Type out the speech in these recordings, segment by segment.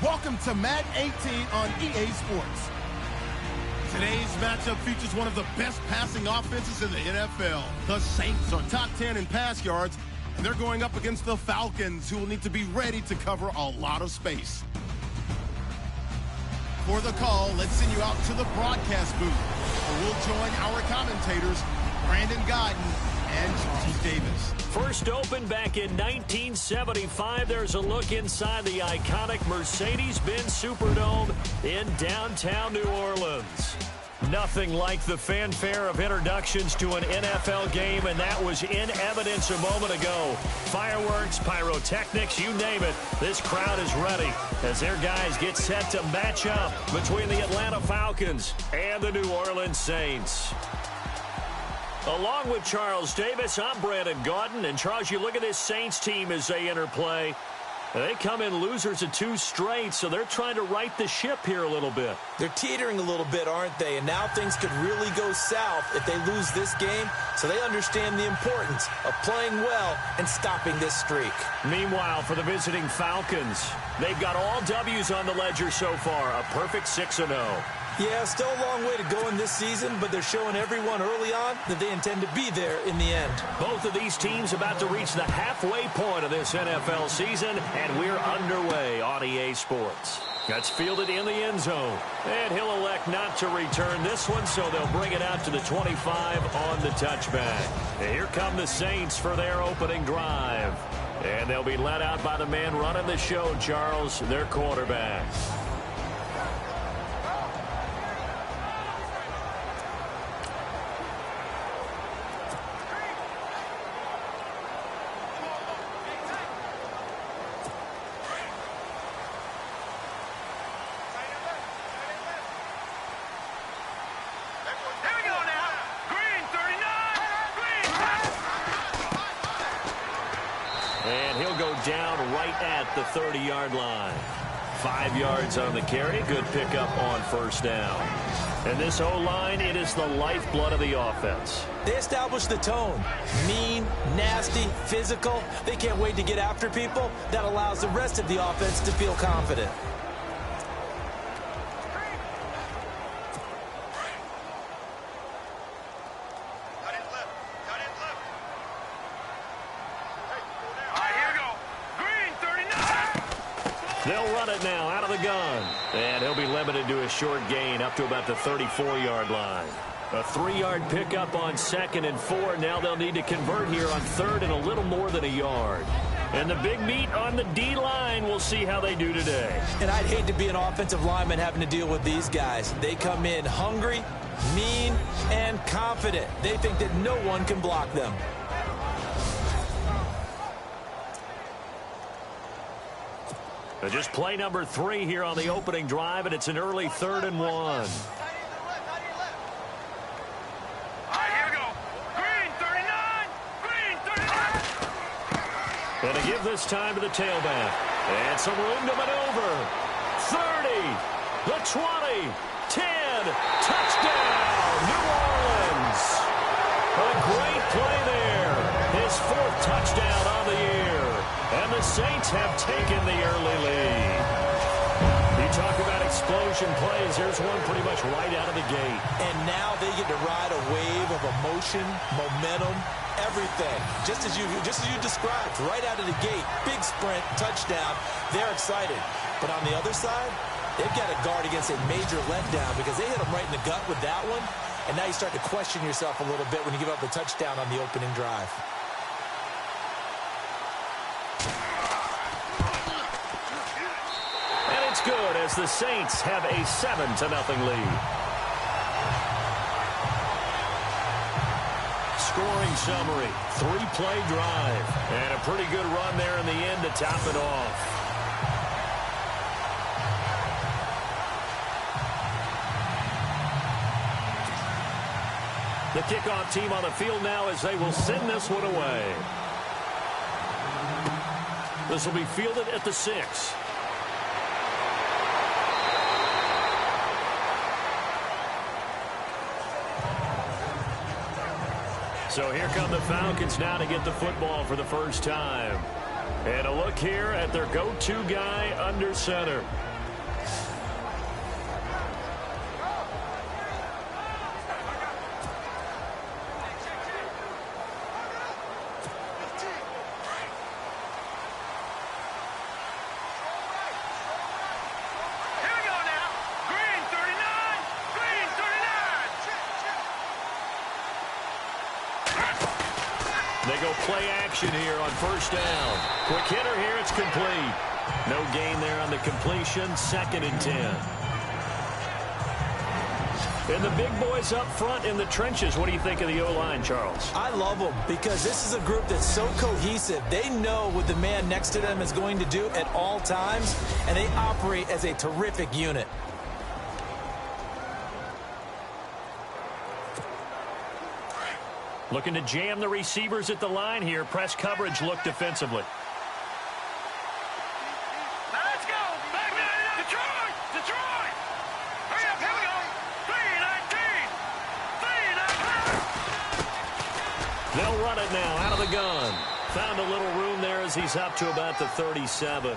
Welcome to Madden 18 on EA Sports. Today's matchup features one of the best passing offenses in the NFL. The Saints are top 10 in pass yards, and they're going up against the Falcons, who will need to be ready to cover a lot of space. For the call, let's send you out to the broadcast booth, where we'll join our commentators, Brandon Godden and Charles Davis. First opened back in 1975. There's a look inside the iconic Mercedes-Benz Superdome in downtown New Orleans. Nothing like the fanfare of introductions to an NFL game, and that was in evidence a moment ago. Fireworks, pyrotechnics, you name it. This crowd is ready as their guys get set to match up between the Atlanta Falcons and the New Orleans Saints. Along with Charles Davis, I'm Brandon Godden. And, Charles, you look at this Saints team as they interplay. They come in losers of 2 straight, so they're trying to right the ship here a little bit. They're teetering a little bit, aren't they? And now things could really go south if they lose this game, so they understand the importance of playing well and stopping this streak. Meanwhile, for the visiting Falcons, they've got all W's on the ledger so far, a perfect 6-0. Yeah, still a long way to go in this season, but they're showing everyone early on that they intend to be there in the end. Both of these teams about to reach the halfway point of this NFL season, and we're underway on EA Sports. That's fielded in the end zone, and he'll elect not to return this one, so they'll bring it out to the 25 on the touchback. And here come the Saints for their opening drive, and they'll be led out by the man running the show, Charles, their quarterback. And he'll go down right at the 30-yard line. 5 yards on the carry. Good pickup on first down. And this O-line, it is the lifeblood of the offense. They establish the tone. Mean, nasty, physical. They can't wait to get after people. That allows the rest of the offense to feel confident. They'll run it now out of the gun. And he'll be limited to a short gain up to about the 34-yard line. A 3-yard pickup on 2nd and 4. Now they'll need to convert here on 3rd and a little more than a yard. And the big meat on the D-line, we'll see how they do today. And I'd hate to be an offensive lineman having to deal with these guys. They come in hungry, mean, and confident. They think that no one can block them. Just play number 3 here on the opening drive, and it's an early 3rd and 1. And to give this time to the tailback. And some room to maneuver. 30, the 20, 10, touchdown, New Orleans. A great play there. His 4th touchdown on the year. And the Saints have taken the early lead. You talk about explosion plays. Here's one pretty much right out of the gate. And now they get to ride a wave of emotion, momentum, everything. Just as you described, right out of the gate, big sprint, touchdown. They're excited. But on the other side, they've got to guard against a major letdown because they hit them right in the gut with that one. And now you start to question yourself a little bit when you give up the touchdown on the opening drive. It's good as the Saints have a 7-0 lead. Scoring summary, 3-play drive, and a pretty good run there in the end to top it off. The kickoff team on the field now as they will send this one away. This will be fielded at the 6. So here come the Falcons now to get the football for the first time. And a look here at their go-to guy under center. They go play action here on first down. Quick hitter here. It's complete. No gain there on the completion. 2nd and 10. And the big boys up front in the trenches. What do you think of the O-line, Charles? I love them because this is a group that's so cohesive. They know what the man next to them is going to do at all times, and they operate as a terrific unit. Looking to jam the receivers at the line here. Press coverage look defensively. Let's go. Back there. Detroit. Detroit. Hurry up. Here we go. 3-19. 3-19. They'll run it now out of the gun. Found a little room there as he's up to about the 37.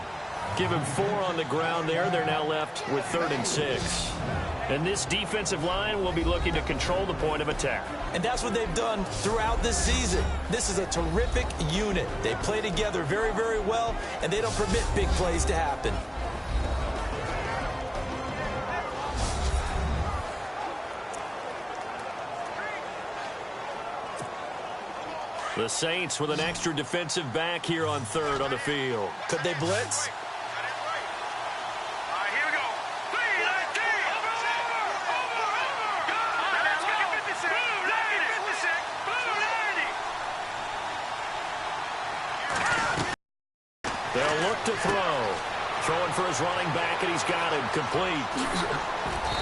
Give him 4 on the ground there. They're now left with 3rd and 6. And this defensive line will be looking to control the point of attack. And that's what they've done throughout this season. This is a terrific unit. They play together very, very well, and they don't permit big plays to happen. The Saints with an extra defensive back here on 3rd on the field. Could they blitz? They'll look to throw. Throwing for his running back, and he's got him complete.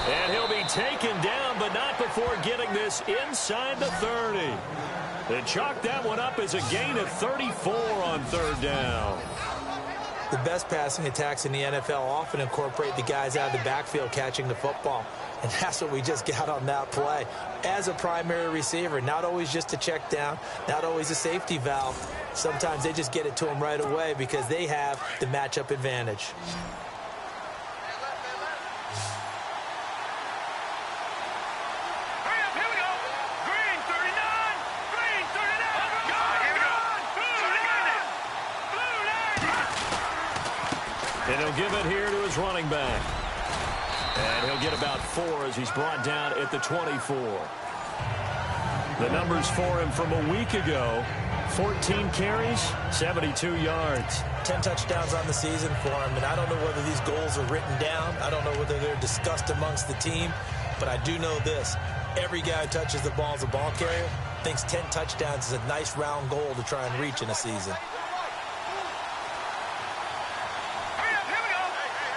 And he'll be taken down, but not before getting this inside the 30. They chalk that one up as a gain of 34 on 3rd down. The best passing attacks in the NFL often incorporate the guys out of the backfield catching the football. And that's what we just got on that play. As a primary receiver, not always just a check down, not always a safety valve. Sometimes they just get it to them right away because they have the matchup advantage. Hurry up. Here we go. Green 39. Green 39. Here we go. Blue 90. Blue 90. And he'll give it here to his running back. And he'll get about 4 as he's brought down at the 24. The numbers for him from a week ago: 14 carries, 72 yards. 10 touchdowns on the season for him, and I don't know whether these goals are written down. I don't know whether they're discussed amongst the team, but I do know this. Every guy who touches the ball as a ball carrier thinks 10 touchdowns is a nice round goal to try and reach in a season. Hurry up. Here we go.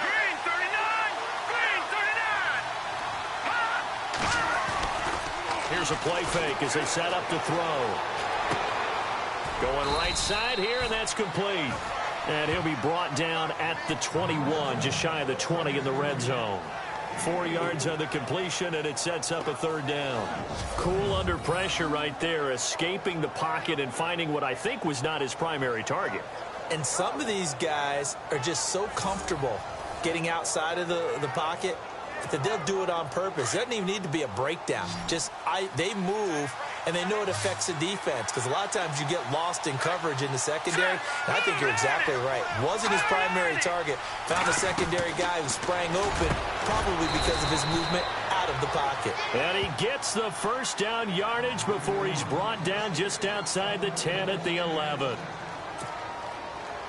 Green 39. Green 39. Here's a play fake as they set up to throw. Going right side here, and that's complete. And he'll be brought down at the 21, just shy of the 20 in the red zone. 4 yards on the completion, and it sets up a 3rd down. Cool under pressure right there, escaping the pocket and finding what I think was not his primary target. And some of these guys are just so comfortable getting outside of the pocket that they'll do it on purpose. It doesn't even need to be a breakdown. They move, and they know it affects the defense because a lot of times you get lost in coverage in the secondary. And I think you're exactly right. Wasn't his primary target. Found a secondary guy who sprang open, probably because of his movement out of the pocket. And he gets the 1st down yardage before he's brought down just outside the 10 at the 11.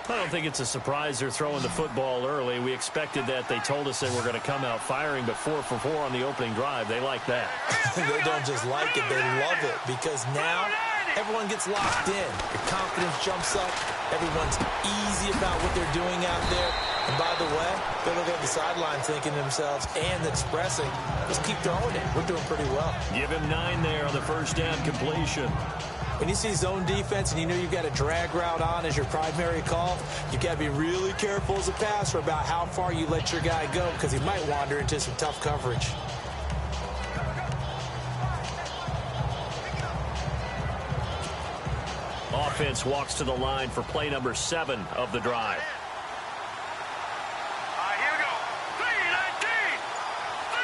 I don't think it's a surprise they're throwing the football early. We expected that. They told us they were going to come out firing, but 4 for 4 on the opening drive. They like that. They don't just like it, they love it, because now everyone gets locked in. Your confidence jumps up. Everyone's easy about what they're doing out there. And by the way, they're looking at the sidelines thinking to themselves and expressing, just keep throwing it. We're doing pretty well. Give him 9 there on the 1st down completion. When you see zone defense and you know you've got a drag route on as your primary call, you've got to be really careful as a passer about how far you let your guy go because he might wander into some tough coverage. Offense walks to the line for play number 7 of the drive. Here we go. 3-19. 3-19.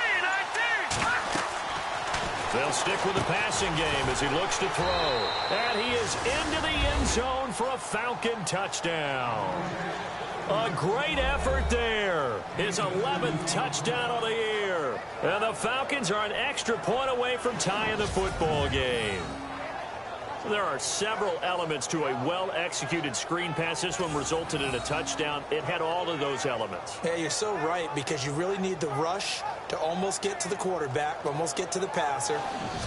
They'll stick with the passing game as he looks to throw. And he is into the end zone for a Falcon touchdown. A great effort there. His 11th touchdown of the year. And the Falcons are an extra point away from tying the football game. There are several elements to a well-executed screen pass. This one resulted in a touchdown. It had all of those elements. Yeah, you're so right, because you really need the rush to almost get to the quarterback, almost get to the passer.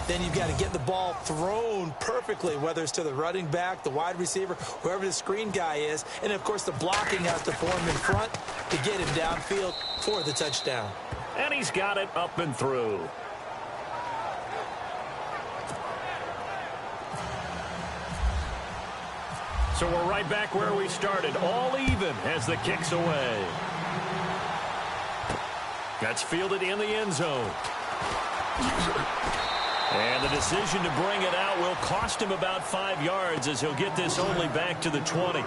Then you've got to get the ball thrown perfectly, whether it's to the running back, the wide receiver, whoever the screen guy is. And, of course, the blocking has to form in front to get him downfield for the touchdown. And he's got it up and through. So we're right back where we started, all even as the kick's away. That's fielded in the end zone. And the decision to bring it out will cost him about 5 yards, as he'll get this only back to the 20.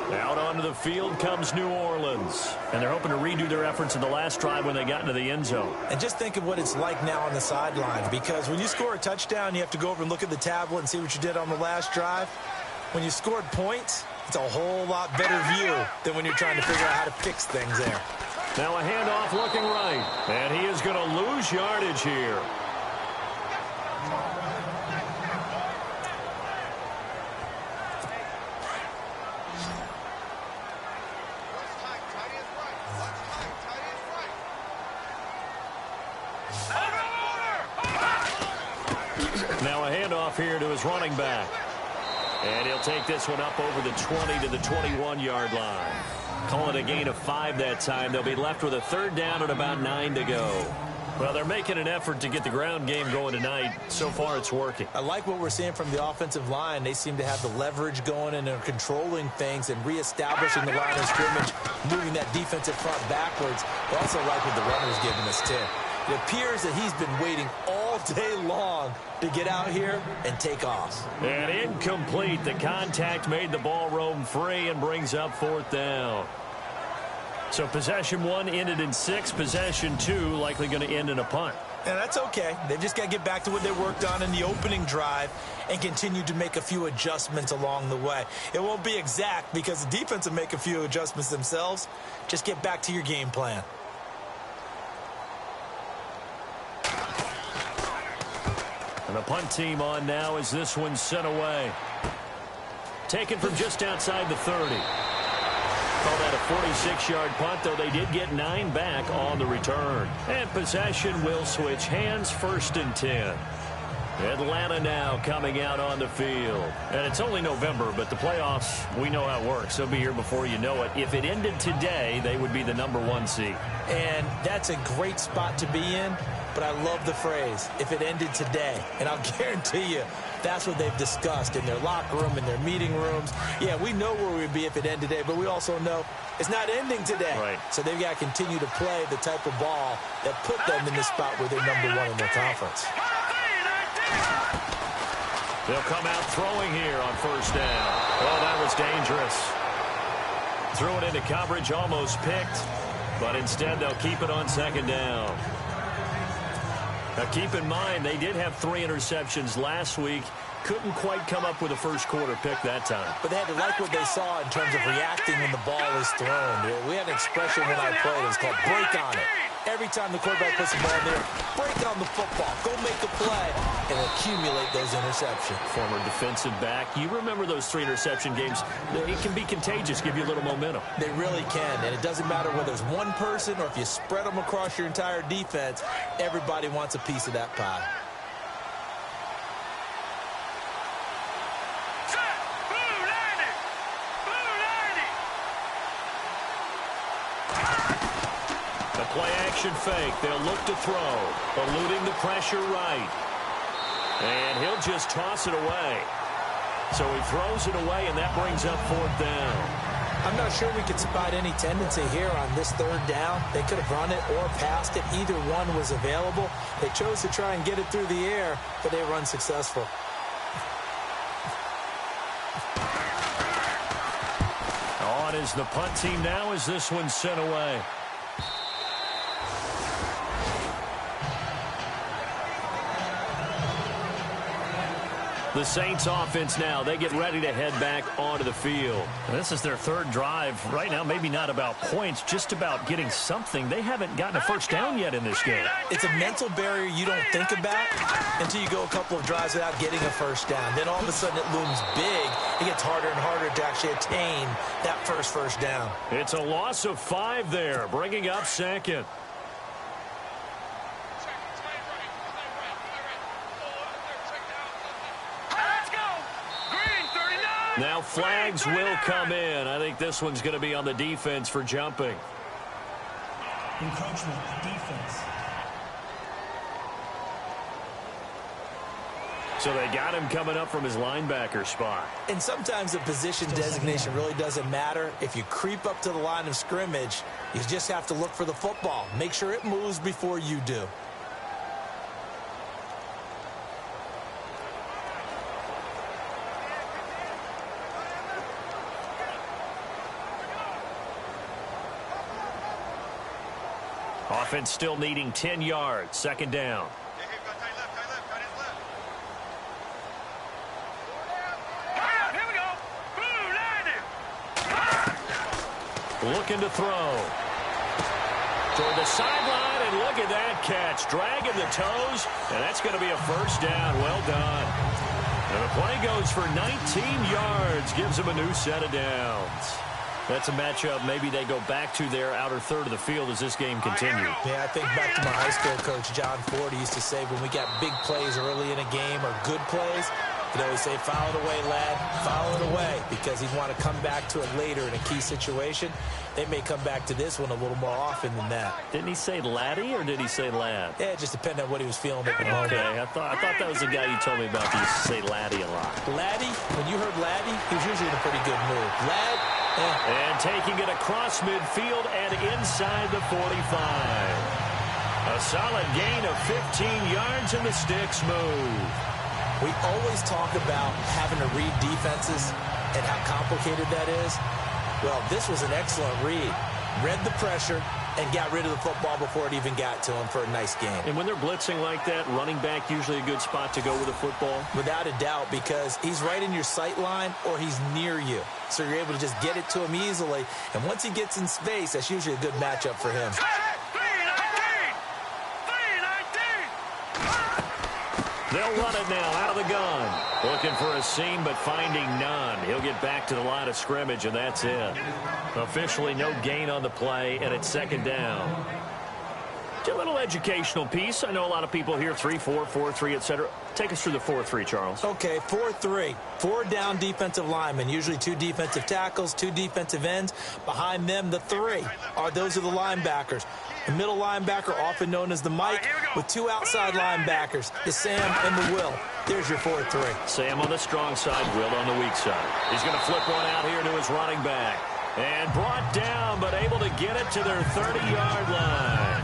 Out onto the field comes New Orleans. And they're hoping to redo their efforts in the last drive when they got into the end zone. And just think of what it's like now on the sidelines, because when you score a touchdown, you have to go over and look at the tablet and see what you did on the last drive. When you scored points, it's a whole lot better view than when you're trying to figure out how to fix things there. Now a handoff looking right. And he is going to lose yardage here. Now a handoff here to his running back. And he'll take this one up over the 20 to the 21-yard line. Call it a gain of 5 that time. They'll be left with a third down and about 9 to go. Well, they're making an effort to get the ground game going tonight. So far, it's working. I like what we're seeing from the offensive line. They seem to have the leverage going, and they're controlling things and reestablishing the line of scrimmage, moving that defensive front backwards. I also like what the runner's giving us, too. It appears that he's been waiting all day long to get out here and take off. And incomplete. The contact made the ball roam free and brings up fourth down. So possession 1 ended in 6. Possession 2 likely going to end in a punt. And that's okay. They've just got to get back to what they worked on in the opening drive and continue to make a few adjustments along the way. It won't be exact because the defense will make a few adjustments themselves. Just get back to your game plan. And the punt team on now as this one's sent away. Taken from just outside the 30. Call that a 46-yard punt, though they did get 9 back on the return. And possession will switch hands, 1st and 10. Atlanta now coming out on the field. And it's only November, but the playoffs, we know how it works. They'll be here before you know it. If it ended today, they would be the #1 seed. And that's a great spot to be in. But I love the phrase, if it ended today. And I'll guarantee you, that's what they've discussed in their locker room, in their meeting rooms. Yeah, we know where we'd be if it ended today, but we also know it's not ending today. Right. So they've got to continue to play the type of ball that put them in the spot where they're #1 in their conference. They'll come out throwing here on 1st down. Oh, that was dangerous. Threw it into coverage, almost picked. But instead, they'll keep it on 2nd down. Now, keep in mind, they did have 3 interceptions last week. Couldn't quite come up with a first-quarter pick that time. But they had to like what they saw in terms of reacting when the ball is thrown. We had an expression when I played. It was called break on it. Every time the quarterback puts the ball in there, break on the football. Go make a play and accumulate those interceptions. Former defensive back. You remember those 3 interception games. It can be contagious, give you a little momentum. They really can, and it doesn't matter whether it's one person or if you spread them across your entire defense. Everybody wants a piece of that pie. Play-action fake. They'll look to throw. Eluding the pressure right. And he'll just toss it away. So he throws it away, and that brings up 4th down. I'm not sure we could spot any tendency here on this 3rd down. They could have run it or passed it. Either one was available. They chose to try and get it through the air, but they were unsuccessful. On is the punt team now as this one's sent away. The Saints offense now, they get ready to head back onto the field. This is their third drive. Right now, maybe not about points, just about getting something. They haven't gotten a first down yet in this game. It's a mental barrier you don't think about until you go a couple of drives without getting a first down. Then all of a sudden it looms big. It gets harder and harder to actually attain that first down. It's a loss of 5 there, bringing up second. Now flags will come in. I think this one's going to be on the defense for jumping. Encroachment, defense. So they got him coming up from his linebacker spot. And sometimes the position designation really doesn't matter. If you creep up to the line of scrimmage, you just have to look for the football. Make sure it moves before you do. Offense still needing 10 yards. Second down. Looking to throw. Toward the sideline, and look at that catch. Dragging the toes, and that's going to be a first down. Well done. And the play goes for 19 yards. Gives them a new set of downs. That's a matchup maybe they go back to their outer third of the field as this game continues. Yeah, I think back to my high school coach, John Ford. He used to say when we got big plays early in a game or good plays, he'd always say, foul it away, lad, foul it away, because he'd want to come back to it later in a key situation. They may come back to this one a little more often than that. Didn't he say laddie or did he say lad? Yeah, it just depended on what he was feeling at the moment. Okay, I thought that was the guy you told me about that used to say laddie a lot. Laddie, when you heard laddie, he was usually in a pretty good mood. Lad, And taking it across midfield and inside the 45. A solid gain of 15 yards and the sticks move. We always talk about having to read defenses and how complicated that is. Well, this was an excellent read. Read the pressure and got rid of the football before it even got to him for a nice game. And when they're blitzing like that, running back usually a good spot to go with the football? Without a doubt, because he's right in your sight line or he's near you. So you're able to just get it to him easily. And once he gets in space, that's usually a good matchup for him. They'll run it now out of the gun. Looking for a seam, but finding none. He'll get back to the line of scrimmage, and that's it. Officially no gain on the play, and it's second down. A little educational piece. I know a lot of people here, 3-4, 4-3, etc. Take us through the 4-3, Charles. Okay, 4-3. 4 down defensive linemen, usually 2 defensive tackles, 2 defensive ends. Behind them, the 3 those are the linebackers. The middle linebacker, often known as the Mike, with 2 outside linebackers, the Sam and the Will. There's your 4-3. Sam on the strong side, Will on the weak side. He's going to flip one out here to his running back. And brought down, but able to get it to their 30-yard line.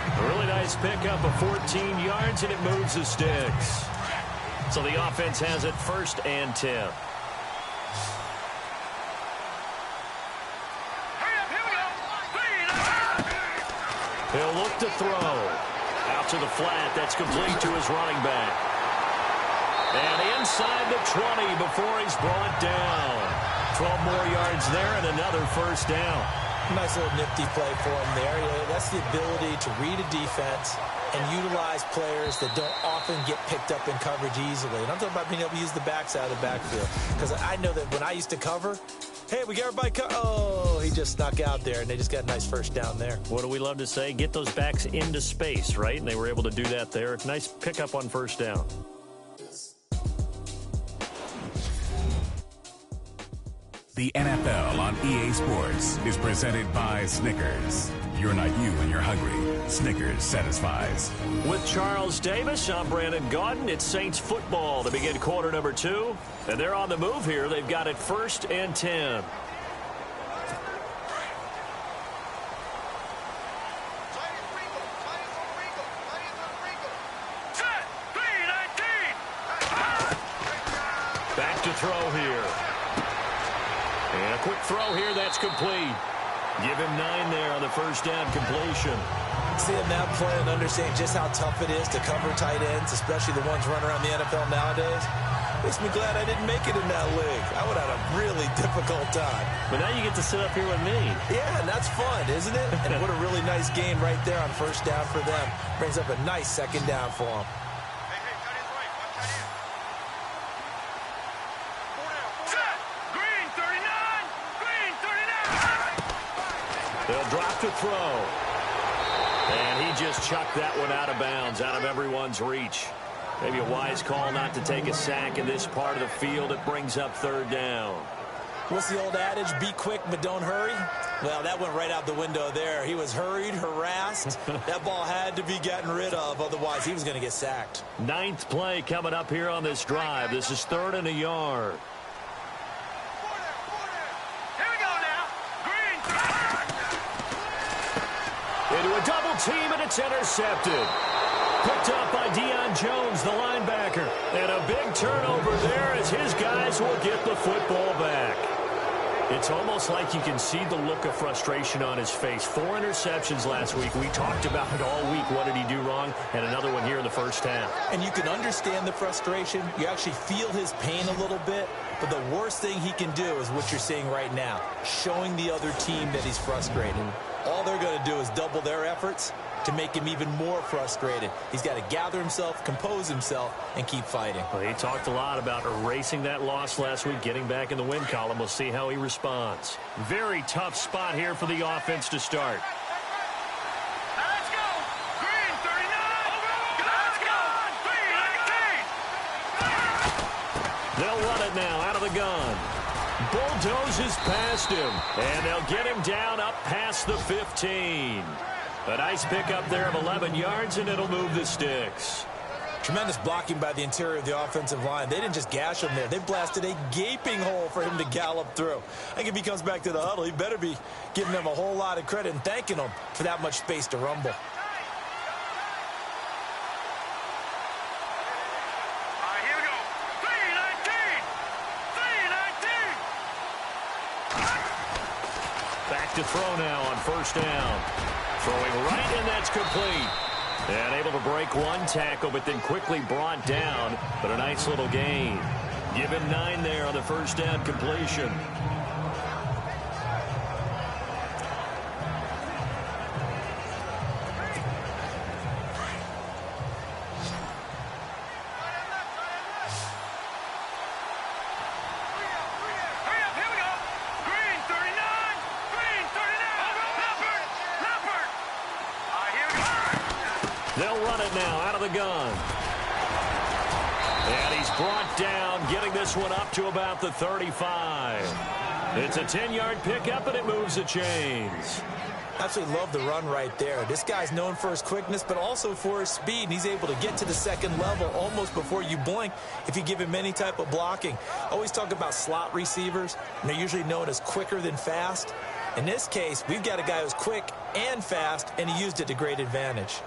A really nice pickup of 14 yards, and it moves the sticks. So the offense has it first and 10. He'll look to throw. Out to the flat. That's complete to his running back. And inside the 20 before he's brought down. 12 more yards there and another first down. Nice little nifty play for him there. Yeah, that's the ability to read a defense and utilize players that don't often get picked up in coverage easily. And I'm talking about being able to use the backside of the backfield. Because I know that when I used to cover, hey, we got everybody oh, he just snuck out there, and they just got a nice first down there. What do we love to say? Get those backs into space, right? And they were able to do that there. Nice pickup on first down. The NFL on EA Sports is presented by Snickers. You're not you when you're hungry. Snickers satisfies. With Charles Davis, I'm Brandon Gaudin. It's Saints football to begin quarter number 2. And they're on the move here. They've got it first and 10. Back to throw here. And a quick throw here, that's complete. Give him 9 there on the first down completion. Seeing that play and understanding just how tough it is to cover tight ends, especially the ones running around the NFL nowadays. Makes me glad I didn't make it in that league. I would have had a really difficult time. But now you get to sit up here with me. Yeah, and that's fun, isn't it? And what a really nice game right there on first down for them. Brings up a nice second down for them. Set. Green 39. Green 39. They'll drop to throw. And he just chucked that one out of bounds, out of everyone's reach. Maybe a wise call not to take a sack in this part of the field. It brings up third down. What's the old adage? Be quick, but don't hurry. Well, that went right out the window there. He was hurried, harassed. That ball had to be gotten rid of. Otherwise, he was going to get sacked. Ninth play coming up here on this drive. This is 3rd and a yard. Here we go now. Green 39. Into a double team, and it's intercepted. Picked up by Deion Jones, the linebacker. And a big turnover there as his guys will get the football back. It's almost like you can see the look of frustration on his face. 4 interceptions last week. We talked about it all week. What did he do wrong? And another one here in the first half. And you can understand the frustration. You actually feel his pain a little bit. But the worst thing he can do is what you're seeing right now, showing the other team that he's frustrated. All they're going to do is double their efforts to make him even more frustrated. He's got to gather himself, compose himself, and keep fighting. Well, he talked a lot about erasing that loss last week, getting back in the win column. We'll see how he responds. Very tough spot here for the offense to start. Now let's go. Green 39. Let's go. Green 19. They'll run it now out of the gun. Bulldozes past him, and they'll get him down up past the 15. A nice pickup there of 11 yards, and it'll move the sticks. Tremendous blocking by the interior of the offensive line. They didn't just gash him there. They blasted a gaping hole for him to gallop through. I think if he comes back to the huddle, he better be giving them a whole lot of credit and thanking them for that much space to rumble. All right, here we go. 3-19. 3-19. Back to throw now on first down. Throwing right, and that's complete. And able to break one tackle, but then quickly brought down. But a nice little gain. Give him 9 there on the first down completion. They'll run it now out of the gun. And he's brought down, getting this one up to about the 35. It's a 10-yard pickup, and it moves the chains. Absolutely love the run right there. This guy's known for his quickness, but also for his speed. He's able to get to the second level almost before you blink if you give him any type of blocking. Always talk about slot receivers, and they're usually known as quicker than fast. In this case, we've got a guy who's quick and fast, and he used it to great advantage.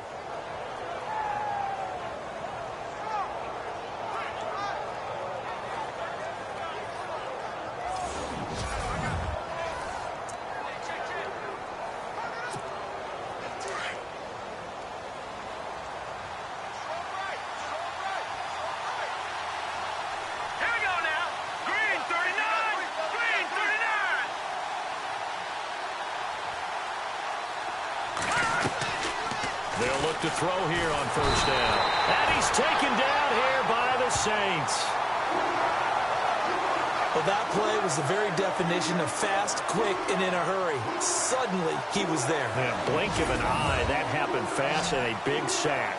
They'll look to throw here on first down. And he's taken down here by the Saints. Well, that play was the very definition of fast, quick, and in a hurry. Suddenly, he was there. Yeah, blink of an eye. That happened fast and a big sack.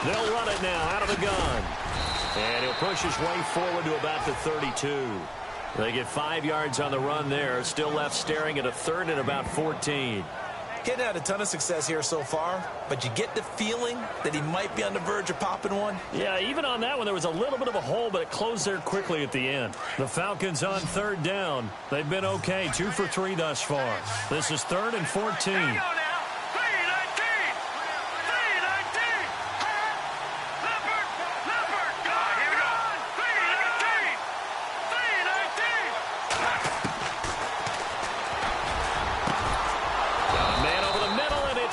They'll run it now out of the gun. And he'll push his way forward to about the 32. They get 5 yards on the run there. Still left staring at a third and about 14. He hadn't had a ton of success here so far, but you get the feeling that he might be on the verge of popping one. Yeah, even on that one, there was a little bit of a hole, but it closed there quickly at the end. The Falcons on third down. They've been okay, 2 for 3 thus far. This is 3rd and 14.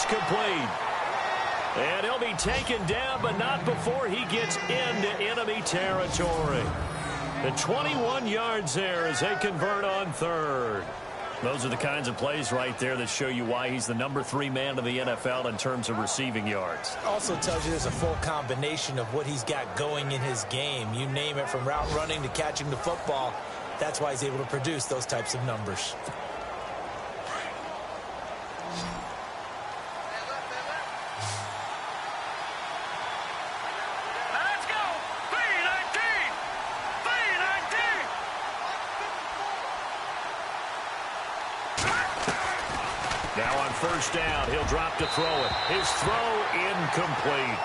Complete. And he'll be taken down, but not before he gets into enemy territory. And 21 yards there as they convert on 3rd. Those are the kinds of plays right there that show you why he's the number 3 man of the NFL in terms of receiving yards. Also tells you there's a full combination of what he's got going in his game. You name it, from route running to catching the football. That's why he's able to produce those types of numbers. Now on first down, he'll drop to throw it. His throw incomplete.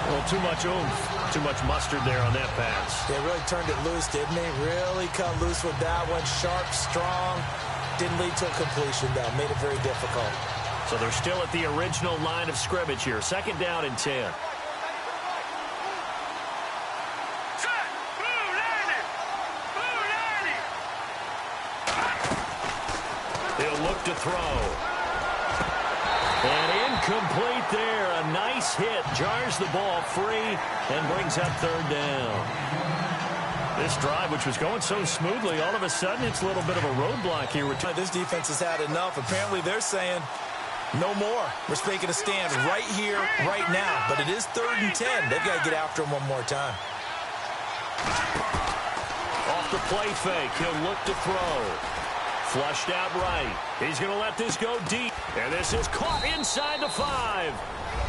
Well, too much oomph, too much mustard there on that pass. They really turned it loose, didn't they? Really cut loose with that one. Sharp, strong. Didn't lead to a completion, though. Made it very difficult. So they're still at the original line of scrimmage here. 2nd down and 10. He'll look to throw. And incomplete there. A nice hit. Jars the ball free and brings up 3rd down. This drive, which was going so smoothly, all of a sudden it's a little bit of a roadblock here. This defense has had enough. Apparently they're saying no more. We're making a stand right here, right now. But it is 3rd and 10. They've got to get after him one more time. Off the play fake. He'll look to throw. Flushed out right. He's going to let this go deep. And this is caught inside the 5.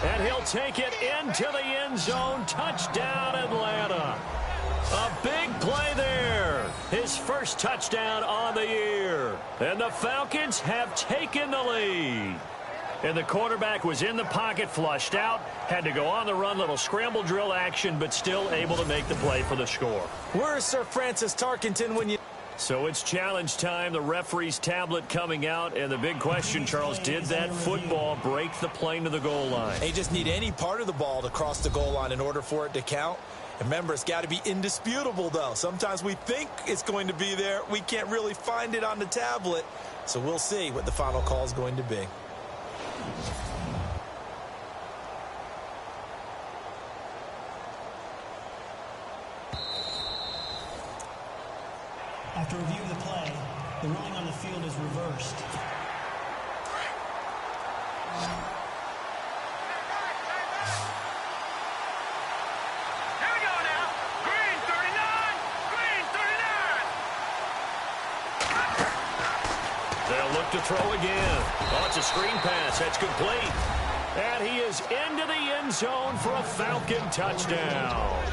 And he'll take it into the end zone. Touchdown, Atlanta. A big play there. His first touchdown on the year. And the Falcons have taken the lead. And the quarterback was in the pocket, flushed out, had to go on the run, little scramble drill action, but still able to make the play for the score. Where is Sir Francis Tarkenton when you... So it's challenge time. The referee's tablet coming out. And the big question, Charles, did that football break the plane to the goal line? They just need any part of the ball to cross the goal line in order for it to count. Remember, it's got to be indisputable, though. Sometimes we think it's going to be there. We can't really find it on the tablet. So we'll see what the final call is going to be. After review of the play, the ruling on the field is reversed. Here we go now. Green 39. Green 39. They'll look to throw again. Oh, it's a screen pass. That's complete. And he is into the end zone for a Falcon touchdown.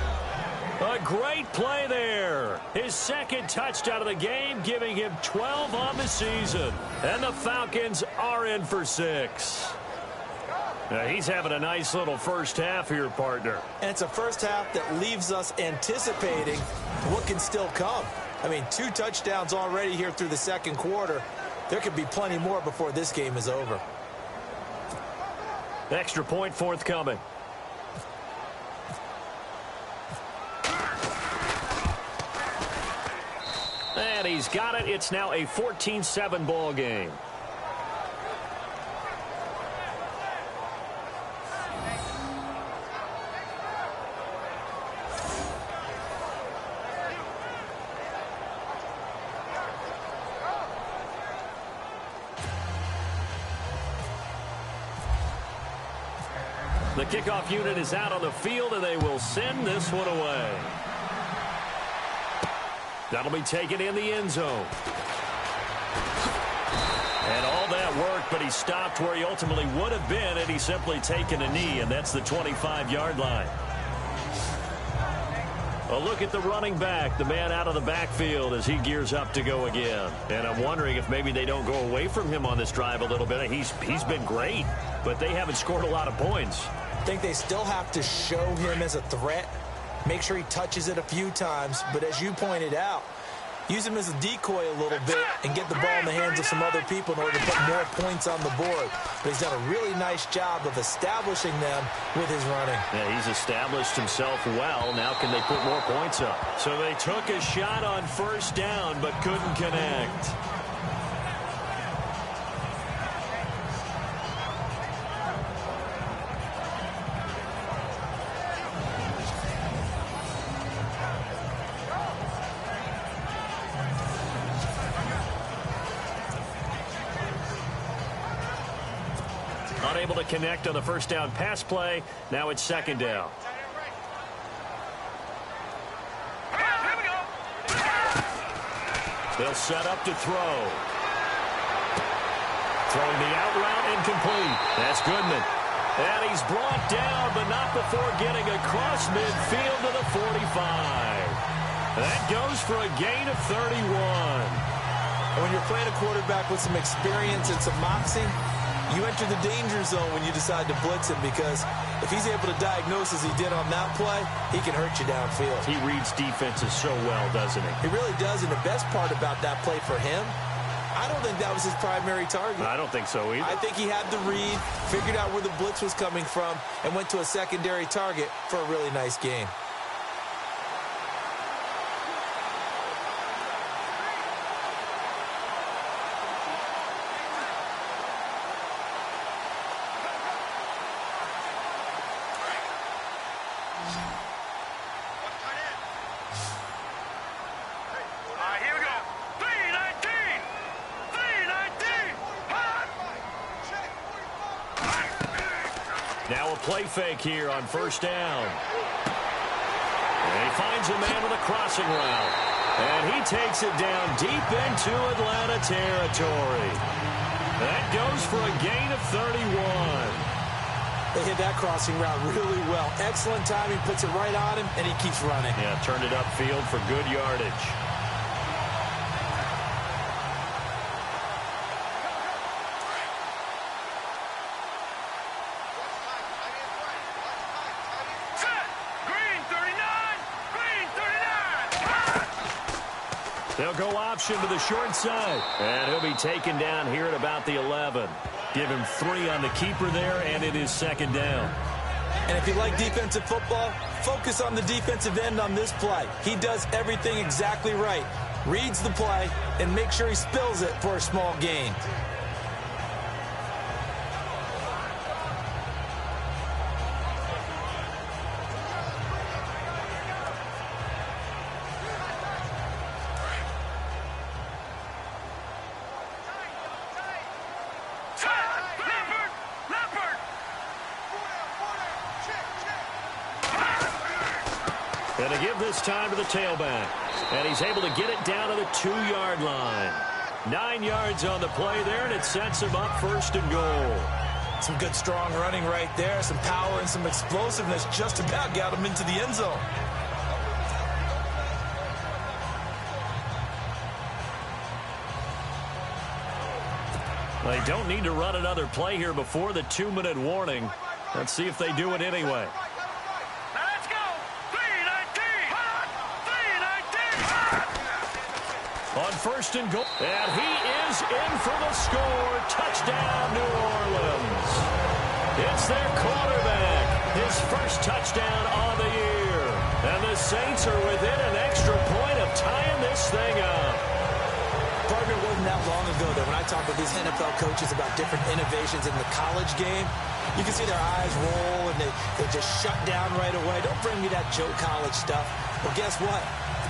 A great play there. His 2nd touchdown of the game, giving him 12 on the season. And the Falcons are in for 6. Now, he's having a nice little first half here, partner. And it's a first half that leaves us anticipating what can still come. I mean, 2 touchdowns already here through the 2nd quarter. There could be plenty more before this game is over. Extra point forthcoming. And he's got it. It's now a 14-7 ball game. The kickoff unit is out on the field, and they will send this one away. That'll be taken in the end zone. And all that work, but he stopped where he ultimately would have been had he simply taken a knee, and that's the 25-yard line. A look at the running back, the man out of the backfield as he gears up to go again. And I'm wondering if maybe they don't go away from him on this drive a little bit. He's been great, but they haven't scored a lot of points. I think they still have to show him as a threat, make sure he touches it a few times. But as you pointed out, use him as a decoy a little bit and get the ball in the hands of some other people in order to put more points on the board. But he's done a really nice job of establishing them with his running. Yeah, he's established himself well. Now can they put more points up? So they took a shot on first down but couldn't connect. Unable to connect on the first down pass play. Now it's second down. They'll set up to throw. Throwing the out route incomplete. That's Goodman. And he's brought down, but not before getting across midfield to the 45. That goes for a gain of 31. And when you're playing a quarterback with some experience and some moxie, you enter the danger zone when you decide to blitz him, because if he's able to diagnose as he did on that play, he can hurt you downfield. He reads defenses so well, doesn't he? He really does, and the best part about that play for him, I don't think that was his primary target. I don't think so either. I think he had the read, figured out where the blitz was coming from, and went to a secondary target for a really nice game. Now a play fake here on first down. And he finds a man with a crossing route. And he takes it down deep into Atlanta territory. That goes for a gain of 31. They hit that crossing route really well. Excellent timing, puts it right on him, and he keeps running. Yeah, turned it upfield for good yardage. They'll go option to the short side. And he'll be taken down here at about the 11. Give him 3 on the keeper there, and it is second down. And if you like defensive football, focus on the defensive end on this play. He does everything exactly right. Reads the play and makes sure he spills it for a small gain. And to give this time to the tailback. And he's able to get it down to the 2-yard line. 9 yards on the play there, and it sets him up first and goal. Some good, strong running right there. Some power and some explosiveness just about got him into the end zone. They don't need to run another play here before the 2-minute warning. Let's see if they do it anyway. On first and goal. And he is in for the score. Touchdown, New Orleans. It's their quarterback. His first touchdown on the year. And the Saints are within an extra point of tying this thing up. Partner, it wasn't that long ago that when I talk with these NFL coaches about different innovations in the college game, you can see their eyes roll and they just shut down right away. Don't bring me that Joe College stuff. Well, guess what?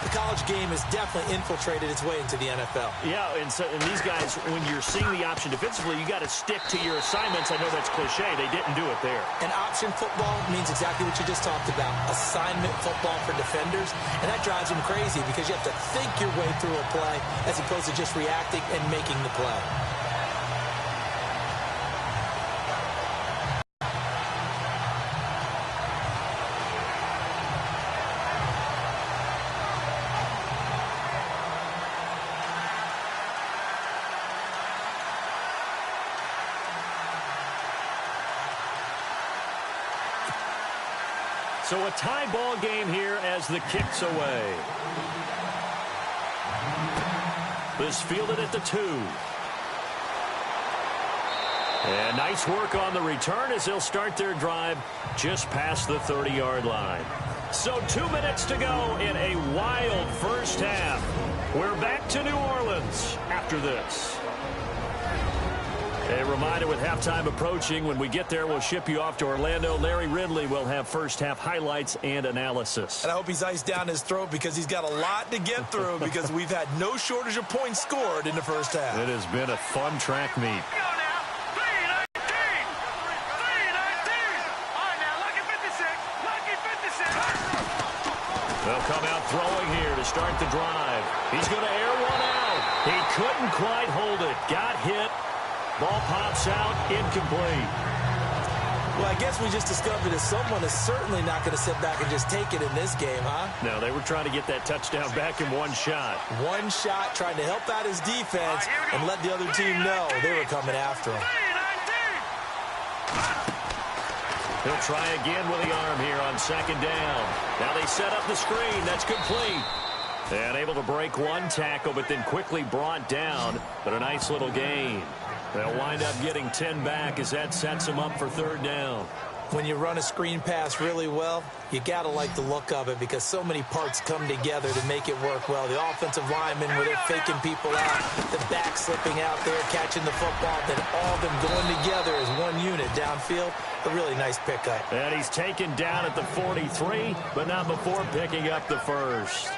The college game has definitely infiltrated its way into the NFL. Yeah, and these guys, when you're seeing the option defensively, you got to stick to your assignments. I know that's cliche. They didn't do it there. And option football means exactly what you just talked about, assignment football for defenders. And that drives them crazy because you have to think your way through a play as opposed to just reacting and making the play. So a tie ball game here as the kick's away. This fielded at the 2. And nice work on the return as they'll start their drive just past the 30-yard line. So 2 minutes to go in a wild first half. We're back to New Orleans after this. A reminder, with halftime approaching, when we get there, we'll ship you off to Orlando. Larry Ridley will have first half highlights and analysis. And I hope he's iced down his throat because he's got a lot to get through because we've had no shortage of points scored in the first half. It has been a fun track meet. They'll come out throwing here to start the drive. He's going to air one out. He couldn't quite hold it. Got hit. Ball pops out, incomplete. Well, I guess we just discovered that someone is certainly not going to sit back and just take it in this game, huh? No, they were trying to get that touchdown back in one shot. One shot, trying to help out his defense and let the other team know they were coming after him. He'll try again with the arm here on second down. Now they set up the screen. That's complete. And able to break one tackle, but then quickly brought down. But a nice little gain. They'll wind up getting 10 back as that sets them up for third down. When you run a screen pass really well, you got to like the look of it because so many parts come together to make it work well. The offensive linemen, where they're faking people out, the back slipping out there, catching the football, then all of them going together as one unit downfield. A really nice pickup. And he's taken down at the 43, but not before picking up the first.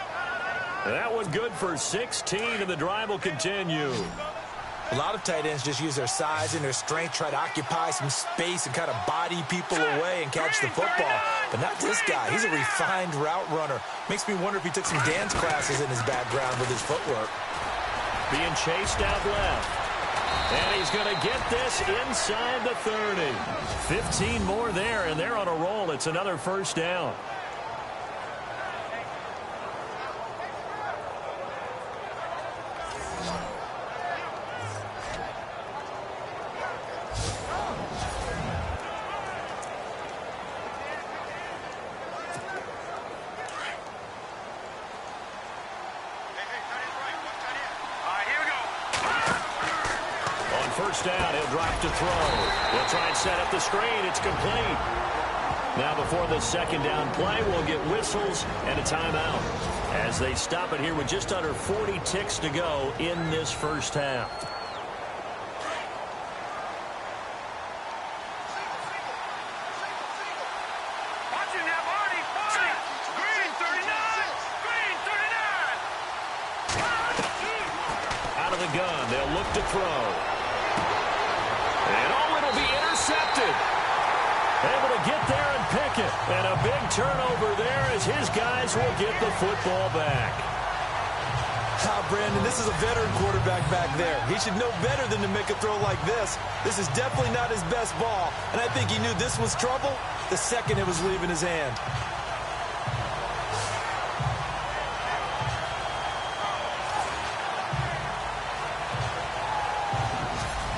That one good for 16, and the drive will continue. A lot of tight ends just use their size and their strength, try to occupy some space and kind of body people away and catch the football. But not this guy. He's a refined route runner. Makes me wonder if he took some dance classes in his background with his footwork. Being chased out left. And he's going to get this inside the 30. 15 more there, and they're on a roll. It's another first down. First down, he'll drop to throw. He'll try and set up the screen. It's complete. Now before the second down play, we'll get whistles and a timeout as they stop it here with just under 40 ticks to go in this first half. Watching that body. Green 39. Out of the gun, they'll look to throw. And it'll be intercepted. Able to get there and pick it. And a big turnover there as his guys will get the football back. Brandon, this is a veteran quarterback back there. He should know better than to make a throw like this. This is definitely not his best ball. And I think he knew this was trouble the second it was leaving his hand.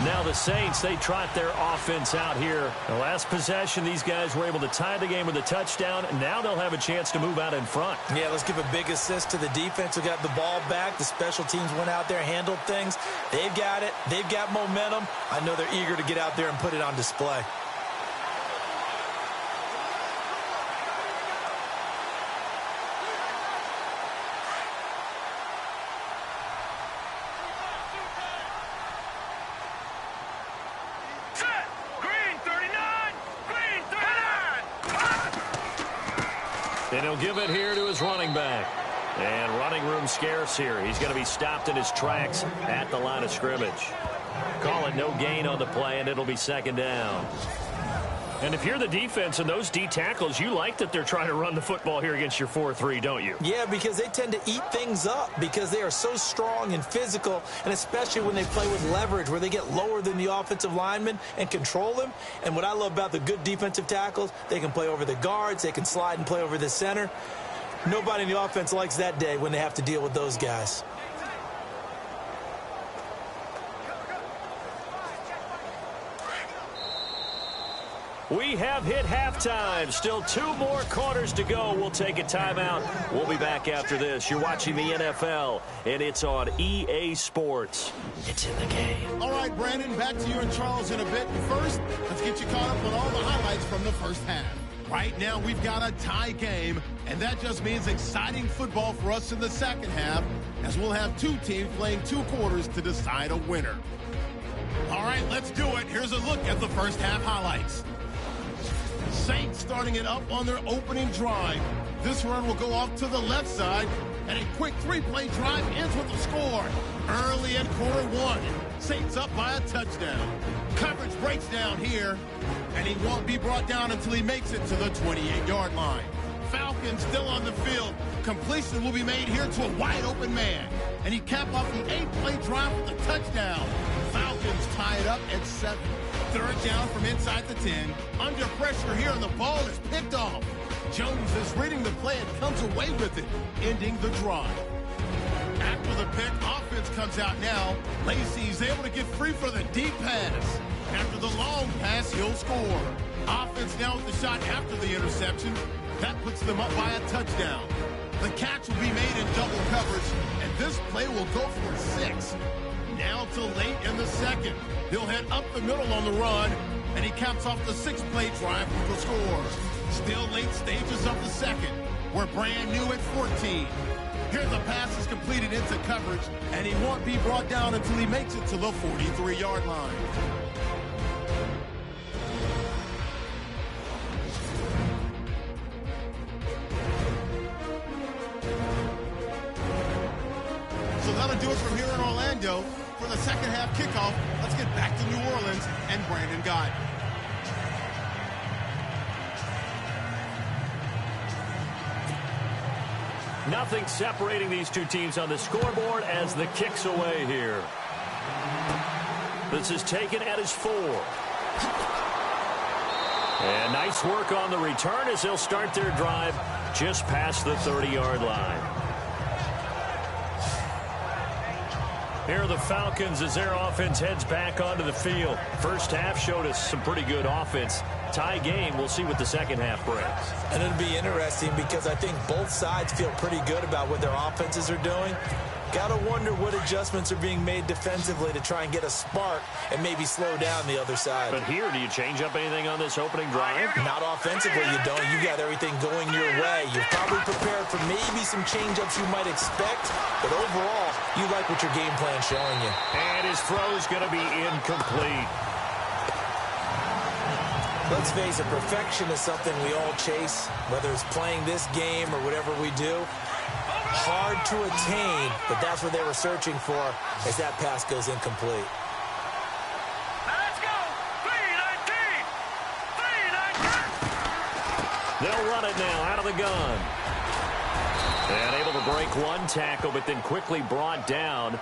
Now the Saints, they trot their offense out here. The last possession, these guys were able to tie the game with a touchdown. And now they'll have a chance to move out in front. Yeah, let's give a big assist to the defense who got the ball back. The special teams went out there, handled things. They've got it. They've got momentum. I know they're eager to get out there and put it on display. And he'll give it here to his running back. And running room scarce here. He's going to be stopped in his tracks at the line of scrimmage. Call it no gain on the play, and it'll be second down. And if you're the defense and those D tackles, you like that they're trying to run the football here against your 4-3, don't you? Yeah, because they tend to eat things up because they are so strong and physical, and especially when they play with leverage where they get lower than the offensive linemen and control them. And what I love about the good defensive tackles, they can play over the guards, they can slide and play over the center. Nobody in the offense likes that day when they have to deal with those guys. We have hit halftime. Still 2 more quarters to go. We'll take a timeout. We'll be back after this. You're watching the NFL, and it's on EA Sports. It's in the game. All right, Brandon, back to you and Charles in a bit. First, let's get you caught up on all the highlights from the first half. Right now, we've got a tie game, and that just means exciting football for us in the second half, as we'll have 2 teams playing 2 quarters to decide a winner. All right, let's do it. Here's a look at the first half highlights. Saints starting it up on their opening drive. This run will go off to the left side, and a quick 3-play drive ends with a score. Early in quarter 1, Saints up by a touchdown. Coverage breaks down here, and he won't be brought down until he makes it to the 28-yard line. Falcons still on the field. Completion will be made here to a wide-open man, and he capped off the 8-play drive with a touchdown. Falcons tie it up at 7. Third down from inside the 10. Under pressure here, and the ball is picked off. Jones is reading the play and comes away with it, ending the drive. After the pick, offense comes out now. Lacey's able to get free for the deep pass. After the long pass, he'll score. Offense now with the shot after the interception. That puts them up by a touchdown. The catch will be made in double coverage, and this play will go for 6. Now to late in the second. He'll head up the middle on the run, and he caps off the 6-play drive with a score. Still late stages of the second. We're brand new at 14. Here the pass is completed into coverage, and he won't be brought down until he makes it to the 43-yard line. So that'll do it from here in Orlando. For the second half kickoff, let's get back to New Orleans and Brandon Guy. Nothing separating these 2 teams on the scoreboard as the kick's away here. This is taken at his 4. And nice work on the return as they'll start their drive just past the 30-yard line. Here are the Falcons as their offense heads back onto the field. First half showed us some pretty good offense. Tie game, we'll see what the second half brings. And it'll be interesting because I think both sides feel pretty good about what their offenses are doing. Got to wonder what adjustments are being made defensively to try and get a spark and maybe slow down the other side. But here, do you change up anything on this opening drive? Not offensively, you don't. You got everything going your way. You're probably prepared for maybe some change-ups you might expect, but overall, you like what your game plan's showing you. And his throw's going to be incomplete. Let's face it, perfection is something we all chase, whether it's playing this game or whatever we do. Hard to attain, but that's what they were searching for as that pass goes incomplete. Let's go! 3-19! 3-19! They'll run it now out of the gun. And able to break one tackle, but then quickly brought down